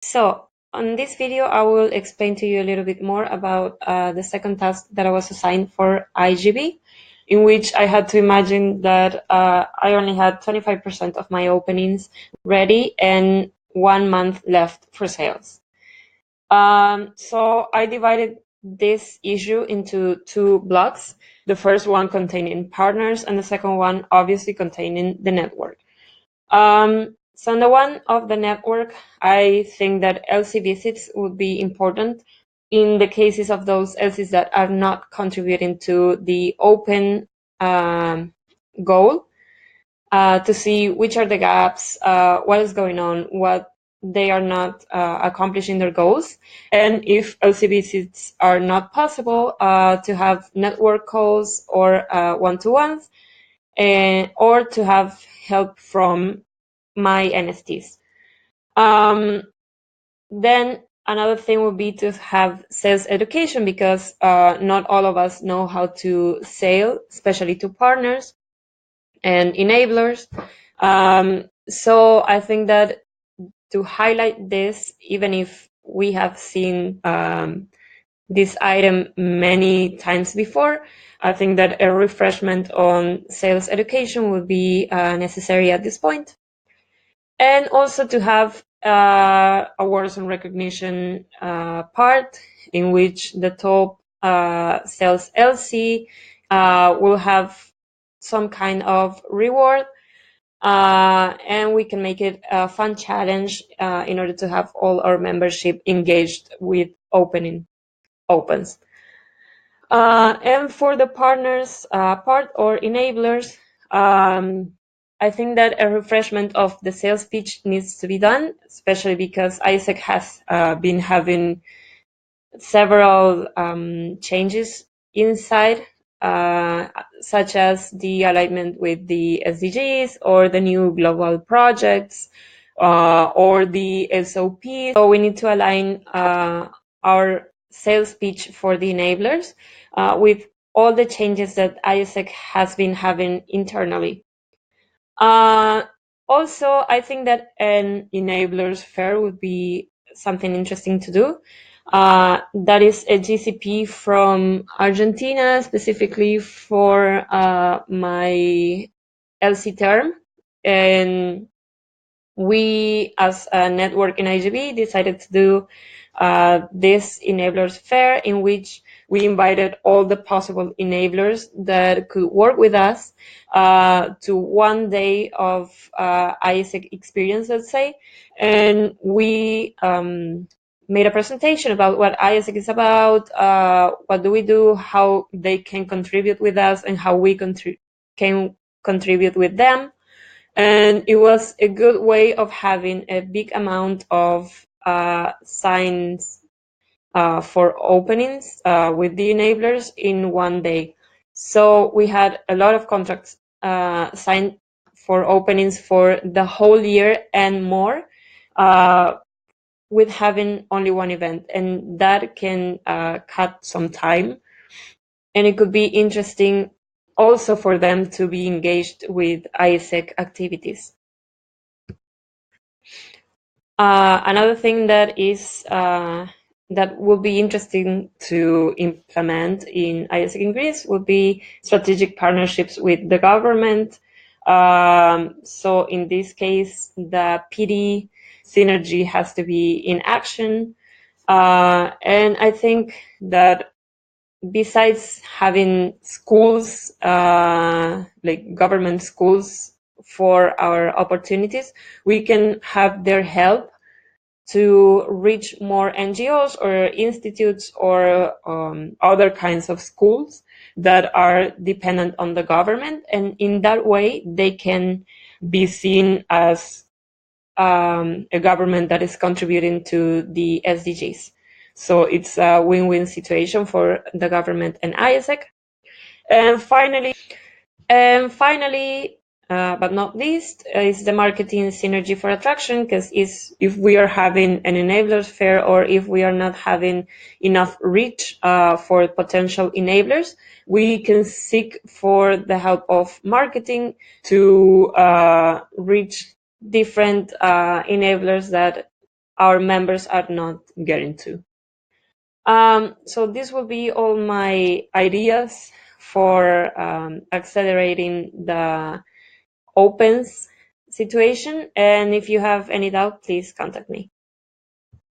So on this video, I will explain to you a little bit more about the second task that I was assigned for iGV, in which I had to imagine that I only had 25% of my openings ready and 1 month left for sales. So I divided this issue into two blocks. The first one containing partners and the second one obviously containing the network. So on the one of the network, I think that LC visits would be important in the cases of those LCs that are not contributing to the open goal, to see which are the gaps, what is going on, what they are not accomplishing their goals, and if LC visits are not possible, to have network calls or one-to-ones, or to have help from my NSTs. Then another thing would be to have sales education, because not all of us know how to sell, especially to partners and enablers. So I think that to highlight this, even if we have seen this item many times before, I think that a refreshment on sales education would be necessary at this point. And also to have awards and recognition part, in which the top sales LC will have some kind of reward, and we can make it a fun challenge in order to have all our membership engaged with opens. And for the partners part or enablers, I think that a refreshment of the sales pitch needs to be done, especially because ISEC has been having several changes inside, such as the alignment with the SDGs or the new global projects, or the SOP. So we need to align our sales pitch for the enablers with all the changes that ISEC has been having internally. Also, I think that an enablers fair would be something interesting to do. That is a GCP from Argentina, specifically for my LC term. And we, as a network in iGV, decided to do this enablers fair, in which we invited all the possible enablers that could work with us to 1 day of ISEC experience, let's say. And we made a presentation about what ISEC is about, what do we do, how they can contribute with us, and how we can contribute with them. And it was a good way of having a big amount of signs for openings with the enablers in 1 day. So we had a lot of contracts signed for openings for the whole year and more, with having only one event, and that can cut some time. And it could be interesting also for them to be engaged with ISEC activities. Another thing that is that would be interesting to implement in ISEC in Greece would be strategic partnerships with the government. So in this case, the PD synergy has to be in action. And I think that besides having schools, like government schools for our opportunities, we can have their help to reach more NGOs or institutes or other kinds of schools that are dependent on the government. And in that way, they can be seen as a government that is contributing to the SDGs. So it's a win-win situation for the government and ISEC. And finally, but not least, is the marketing synergy for attraction, because if we are having an enablers fair, or if we are not having enough reach for potential enablers, we can seek for the help of marketing to reach different enablers that our members are not getting to. So this will be all my ideas for accelerating the opens situation. And if you have any doubt, please contact me.